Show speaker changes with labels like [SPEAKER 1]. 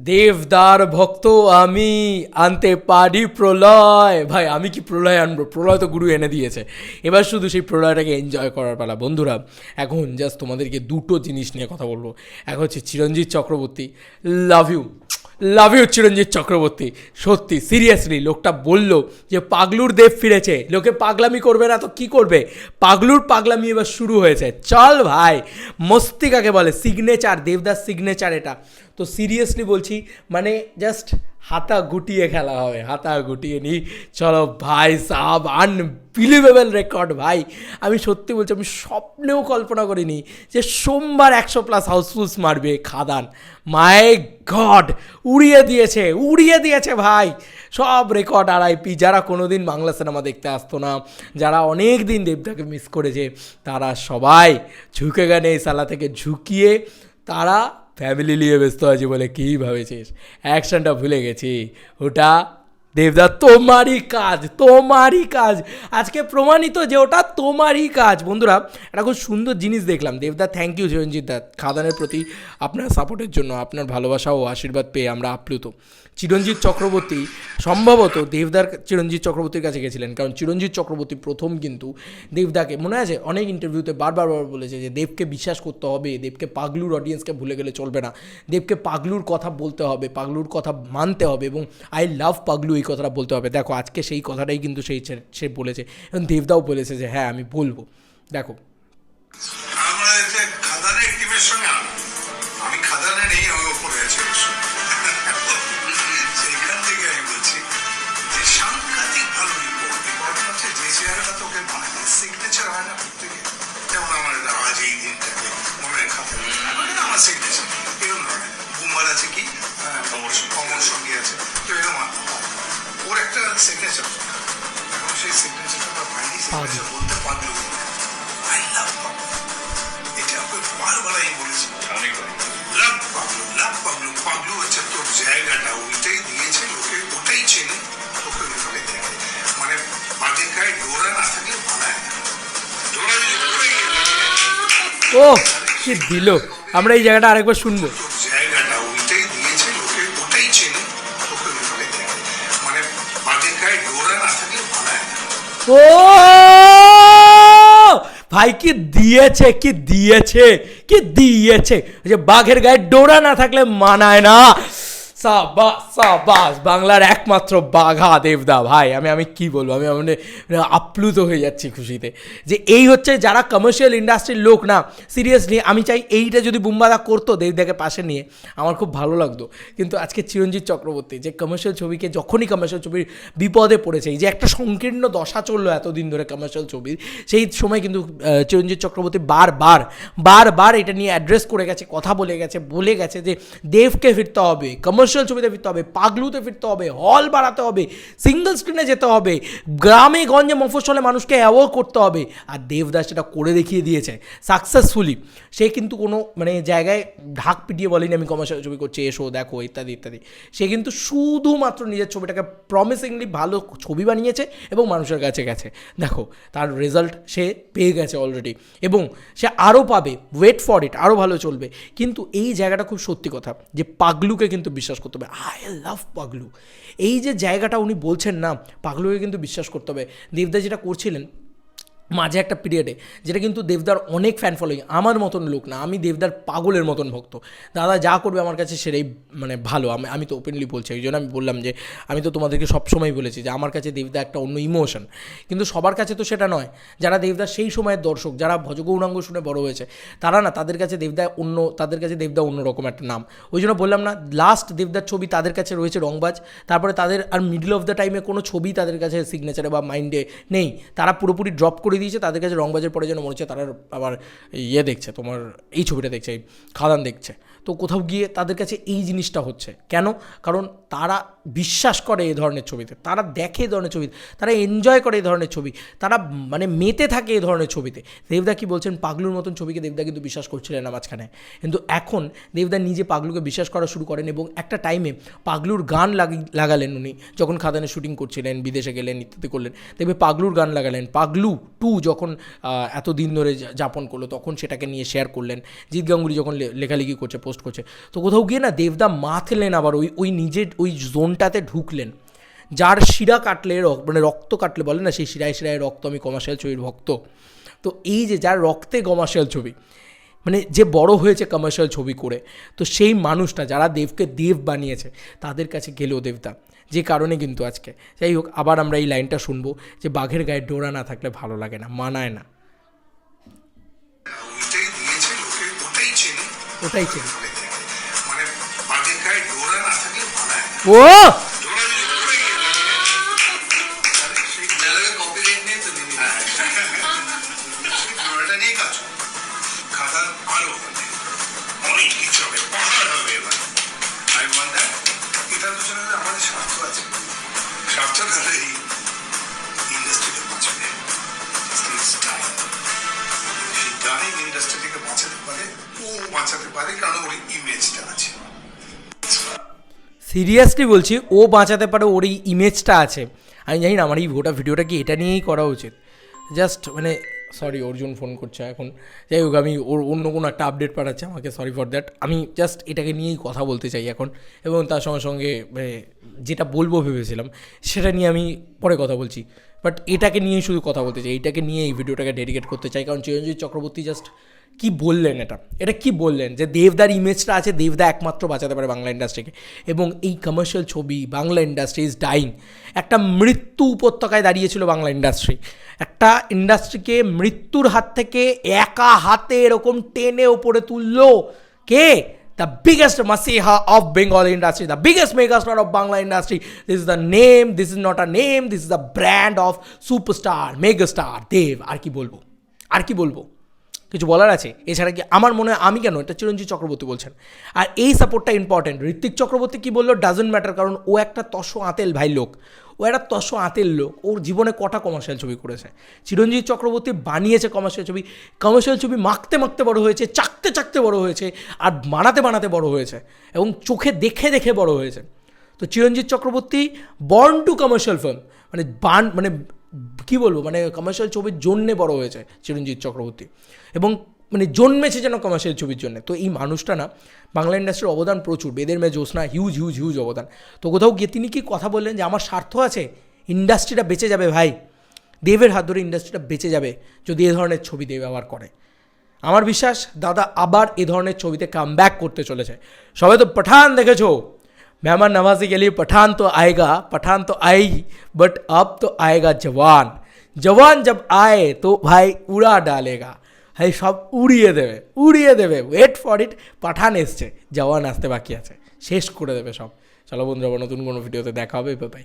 [SPEAKER 1] দেবদার ভক্ত আমি, আনতে পারি প্রলয়। ভাই আমি কি প্রলয় আনবো? প্রলয় তো গুরু এনে দিয়েছে, এবার শুধু সেই প্রলয়টাকে এনজয় করার পালা। বন্ধুরা এখন জাস্ট তোমাদেরকে দুটো জিনিস নিয়ে কথা বলবো। এক হচ্ছে চিরঞ্জিত চক্রবর্তী, লাভ ইউ চিরঞ্জিত চক্রবর্তী। সত্যি সিরিয়াসলি লোকটা বলল যে পাগলুর দেব ফিরেছে, লোকে পাগলামি করবে না তো কি করবে, পাগলুর পাগলামি এবার শুরু হয়েছে। চল ভাই, মস্তি কাকে বলে, সিগনেচার, দেবদাস সিগনেচার এটা। তো সিরিয়াসলি বলছি, মানে জাস্ট হাতা গুটিয়ে খেলা হবে, হাতা গুটিয়ে নি। চলো ভাই সাব, আনবিলিভেবল রেকর্ড ভাই। আমি সত্যি বলছি, আমি স্বপ্নেও কল্পনা করিনি যে সোমবার 100+ হাউসফুলস মারবে খাদান। মাই গড, উড়িয়ে দিয়েছে ভাই সব রেকর্ড। RIP যারা কোনোদিন বাংলা সিনেমা দেখতে আসতো না, যারা অনেক দিন দেবদাকে মিস করেছে, তারা সবাই ঝুঁকে গেনে এই সালা থেকে ঝুঁকিয়ে তারা ফ্যামিলি নিয়ে ব্যস্ত আছে বলে কী ভাবেছিস, অ্যাকশনটা ভুলে গেছি। ওটা দেবদা তোমারই কাজ আজকে প্রমাণিত যে ওটা তোমারই কাজ। বন্ধুরা একটা খুব সুন্দর জিনিস দেখলাম। দেবদা থ্যাংক ইউ চিরঞ্জিত দা, খাদানের প্রতি আপনার সাপোর্টের জন্য, আপনার ভালোবাসা ও আশীর্বাদ পেয়ে আমরা আপ্লুত। চিরঞ্জিত চক্রবর্তী সম্ভবত দেবদার চিরঞ্জিত চক্রবর্তীর কাছে গেছিলেন, কারণ চিরঞ্জিত চক্রবর্তী প্রথম কিন্তু দেবদাকে, মনে আছে অনেক ইন্টারভিউতে বারবার বলেছে যে দেবকে বিশ্বাস করতে হবে, দেবকে পাগলুর অডিয়েন্সকে ভুলে গেলে চলবে না, দেবকে পাগলুর কথা বলতে হবে, পাগলুর কথা মানতে হবে, এবং আই লাভ পাগলু এই কথাটা বলতে হবে। দেখো আজকে সেই কথাটাই কিন্তু সে বলেছে, এবং দেবদাও বলেছে যে হ্যাঁ আমি বলবো। দেখো
[SPEAKER 2] জায়গাটা ওইটাই দিয়েছে, লোকে ওটাই চেনে, লোকে ওইভাবে দেখে। মানে বাদের গায়ে ডোরা না থাকলে বানায় না, ডোরা যদি পড়ে গিয়ে
[SPEAKER 1] ও কি দিল, আমরা এই জায়গাটা আরেকবার শুনবো।
[SPEAKER 2] জায়গাটা ওইটাই দিয়েছে, লোকে ওটাই চেনে, লোকে ওইভাবে দেখে। মানে বাদের গায়ে ডোরা না থাকলে বানায় না।
[SPEAKER 1] ও ভাই কি দিয়েছে যে বাঘের গায়ে ডোরা না থাকলে মানায় না। সাবাস বাংলার একমাত্র বাঘা দেবদা ভাই। আমি কি বলবো, আমি আপ্লুত হয়ে যাচ্ছি খুশিতে যে এই হচ্ছে যারা কমার্শিয়াল ইন্ডাস্ট্রির লোক না। সিরিয়াসলি আমি চাই এইটা যদি বুম্বাদা করতো দেবদাকে পাশে নিয়ে, আমার খুব ভালো লাগতো। কিন্তু আজকে চিরঞ্জিত চক্রবর্তী যে কমার্শিয়াল ছবিকে, যখনই কমার্শিয়াল ছবির বিপদে পড়েছে, এই যে একটা সংকীর্ণ দশা চললো এতদিন ধরে কমার্শিয়াল ছবির, সেই সময় কিন্তু চিরঞ্জিত চক্রবর্তী বারবার এটা নিয়ে অ্যাড্রেস করে গেছে, কথা বলে গেছে যে দেবকে ফিরতে হবে, কমার্শিয়াল ছবিতে ফিরতে হবে, পাগলুতে ফিরতে হবে, হল বাড়াতে হবে, সিঙ্গল স্ক্রিনে যেতে হবে, গ্রামে গঞ্জে মফস্বলে মানুষকে অ্যাওয়ার্ড করতে হবে। আর দেবদাস সেটা করে দেখিয়ে দিয়েছে সাকসেসফুলি। সে কিন্তু কোনো মানে জায়গায় ঢাক পিটিয়ে বলেনি আমি কমার্শিয়াল ছবি করছি, এসো দেখো ইত্যাদি। সে কিন্তু শুধুমাত্র নিজের ছবিটাকে প্রমিসিংলি ভালো ছবি বানিয়েছে এবং মানুষের কাছে গেছে। দেখো তার রেজাল্ট সে পেয়ে গেছে অলরেডি, এবং সে আরও পাবে, ওয়েট ফর ইট, আরও ভালো চলবে। কিন্তু এই জায়গাটা খুব সত্যি কথা যে পাগলুকে কিন্তু বিশ্বাস করতে হবে। আই লাভ পাগলু, এই যে জায়গাটা উনি বলছেন না, পাগলুকে কিন্তু বিশ্বাস করতে হবে। দেবদা যেটা করছিলেন মাঝে একটা পিরিয়ডে, যেটা কিন্তু দেবদার অনেক ফ্যান ফলোয়িং, আমার মতন লোক না, আমি দেবদার পাগলের মতন ভক্ত। দাদা যা করবে আমার কাছে সেটাই মানে ভালো। আমি তো ওপেনলি বলছি, এই জন্য আমি বললাম যে আমি তো তোমাদেরকে সবসময় বলেছি যে আমার কাছে দেবদা একটা অন্য ইমোশন। কিন্তু সবার কাছে তো সেটা নয়। যারা দেবদার সেই সময়ের দর্শক, যারা ভজগৌরাঙ্গ শুনে বড় হয়েছে, তারা না, তাদের কাছে দেবদা অন্যরকম একটা নাম। ওই জন্য বললাম না, লাস্ট দেবদার ছবি তাদের কাছে রয়েছে রংবাজ, তারপরে তাদের আর মিডল অফ দ্য টাইমে কোনো ছবি তাদের কাছে সিগনেচারে বা মাইন্ডে নেই। তারা পুরোপুরি ড্রপ করে দিয়েছে। তাদের কাছে রংবাজের পরে যেন মনে হচ্ছে তারা আবার দেখছে, তোমার এই ছবিটা দেখছে, এই খাদান দেখছে। তো কোথাও গিয়ে তাদের কাছে এই জিনিসটা হচ্ছে কেন? কারণ তারা বিশ্বাস করে এই ধরনের ছবিতে, তারা দেখে এই ধরনের ছবিতে, তারা এনজয় করে এই ধরনের ছবি, তারা মানে মেতে থাকে এই ধরনের ছবিতে। দেবদা কি বলছেন, পাগলুর মতন ছবিকে দেবদা কিন্তু বিশ্বাস করছিলেন না মাঝখানে, কিন্তু এখন দেবদা নিজে পাগলুকে বিশ্বাস করা শুরু করেন, এবং একটা টাইমে পাগলুর গান লাগালেন উনি যখন খাদানের শুটিং করছিলেন, বিদেশে গেলেন ইত্যাদি করলেন, দেখবে পাগলুর গান লাগালেন। পাগলু 2 যখন এতদিন ধরে যাপন করলো তখন সেটাকে নিয়ে শেয়ার করলেন। জিৎ গাঙ্গুলি যখন লেখালেখি করছে পোস্ট করছে। তো কোথাও গিয়ে না দেবদা মাতলেন, আবার ওই নিজের ওই জোনটাতে ঢুকলেন, যার শিরা কাটলে মানে রক্ত কাটলে বলে না, সেই শিরায় শিরায় রক্ত, আমি কমার্শিয়াল ছবির ভক্ত। তো এই যে যার রক্তে কমার্শিয়াল ছবি, মানে যে বড় হয়েছে কমার্শিয়াল ছবি করে, তো সেই মানুষটা যারা দেবকে দেব বানিয়েছে তাদের কাছে গেলেও দেবদা, যে কারণে কিন্তু আজকে যাই হোক আবার আমরা এই লাইনটা শুনবো যে বাঘের গায়ে ডোরা না থাকলে ভালো লাগে না, মানায় না।
[SPEAKER 2] ওইটাই দিয়েছে লোকে, ওটাই চেনে,
[SPEAKER 1] ওটাই চেনে।
[SPEAKER 2] মানে বাঘের গায়ে ডোরা না থাকলে মানায় না।
[SPEAKER 1] ও
[SPEAKER 2] ডোরা যদি পড়ে গিয়ে তাহলে সেই কপিরাইট নিয়ে তো দিবি, সেই ডোরাটা নিয়ে কাজ হবে। খাদান আরো হবে, অনেক কিছু হবে, পাহাড় হবে। এবার আই ওয়ান্ট দ্যাট। এটার পিছনে আমাদের স্বার্থ আছে, স্বার্থ থাকলে এই ইন্ডাস্ট্রিটা বাঁচবে। সেই ডাইং ইন্ডাস্ট্রি থেকে বাঁচাতে পারে, ও বাঁচাতে পারে, কারণ ওর ইমেজটা আছে।
[SPEAKER 1] সিরিয়াসলি বলছি, ও বাঁচাতে পারে, ওর এই ইমেজটা আছে। আমি জানি না আমার এই ভিডিওটা কি এটা নিয়েই করা উচিত, জাস্ট মানে সরি অর্জুন ফোন করছে এখন, যাই হোক আমি ওর অন্য কোনো একটা আপডেট পাঠাচ্ছে আমাকে, সরি ফর দ্যাট। আমি জাস্ট এটাকে নিয়েই কথা বলতে চাই এখন, এবং তার সঙ্গে সঙ্গে যেটা বলবো ভেবেছিলাম সেটা নিয়ে আমি পরে কথা বলছি, বাট এটাকে নিয়েই শুধু কথা বলতে চাই, এটাকে নিয়ে এই ভিডিওটাকে ডেডিকেট করতে চাই। কারণ চিরঞ্জিত চক্রবর্তী জাস্ট কি বললেন, এটা কি বললেন যে দেবদার ইমেজটা আছে, দেবদা একমাত্র বাঁচাতে পারে বাংলা ইন্ডাস্ট্রিকে, এবং এই কমার্শিয়াল ছবি বাংলা ইন্ডাস্ট্রি ইজ ডাইং। একটা মৃত্যু উপত্যকায় দাঁড়িয়েছিল বাংলা ইন্ডাস্ট্রি, একটা ইন্ডাস্ট্রিকে মৃত্যুর হাত থেকে একা হাতে এরকম টেনে ওপরে তুললো কে? দ্য বিগেস্ট মাসিহা of Bengal industry, the biggest megastar of Bangla industry. This is the name, this is not a name, this is the brand of superstar megastar Dev. আর কি বলবো, আর কি বলবো, কিছু বলার আছে এছাড়া কি? আমার মনে হয়, আমি কেন, এটা চিরঞ্জিত চক্রবর্তী বলছেন, আর এই সাপোর্টটা ইম্পর্টেন্ট। ঋত্বিক চক্রবর্তী কী বললো ডাজন্ট ম্যাটার, কারণ ও একটা তসো আঁতেল ভাই লোক, ও একটা তসো আঁতেল লোক, ওর জীবনে কটা কমার্শিয়াল ছবি করেছে। চিরঞ্জিত চক্রবর্তী বানিয়েছে কমার্শিয়াল ছবি মাখতে মাখতে বড় হয়েছে, চাকতে চাকতে বড় হয়েছে, আর বানাতে বানাতে বড় হয়েছে, এবং চোখে দেখে দেখে বড় হয়েছে। তো Chiranjit Chakraborty born to commercial film, মানে কী বলবো, মানে কমার্শিয়াল ছবির জন্যে বড় হয়েছে চিরঞ্জিত চক্রবর্তী, এবং মানে জন্মেছে যেন কমার্শিয়াল ছবির জন্য। তো এই মানুষটা না, বাংলা ইন্ডাস্ট্রির অবদান প্রচুর, বেদের মেয়ে জ্যোৎস্না, হিউজ হিউজ হিউজ অবদান। তো কোথাও গিয়ে তিনি কি কথা বললেন যে আমার স্বার্থ আছে, ইন্ডাস্ট্রিটা বেঁচে যাবে ভাই, দেবের হাত ধরে ইন্ডাস্ট্রিটা বেঁচে যাবে যদি এ ধরনের ছবি দেব আবার করে। আমার বিশ্বাস দাদা আবার এ ধরনের ছবিতে কাম ব্যাক করতে চলেছে। সবাই তো পাঠান দেখেছো, मेहमान नवाजी के लिए पठान तो आएगा, पठान तो आएगी, बट अब तो आएगा जवान। जवान जब आए तो भाई उड़ा डालेगा, भाई सब উড়িয়ে দেবে। ওয়েট ফর ইট, পাঠান এসছে, জওয়ান আসতে বাকি আছে, শেষ করে দেবে সব। চলো বন্ধুরা, নতুন কোনো ভিডিওতে দেখা হবে, বাই।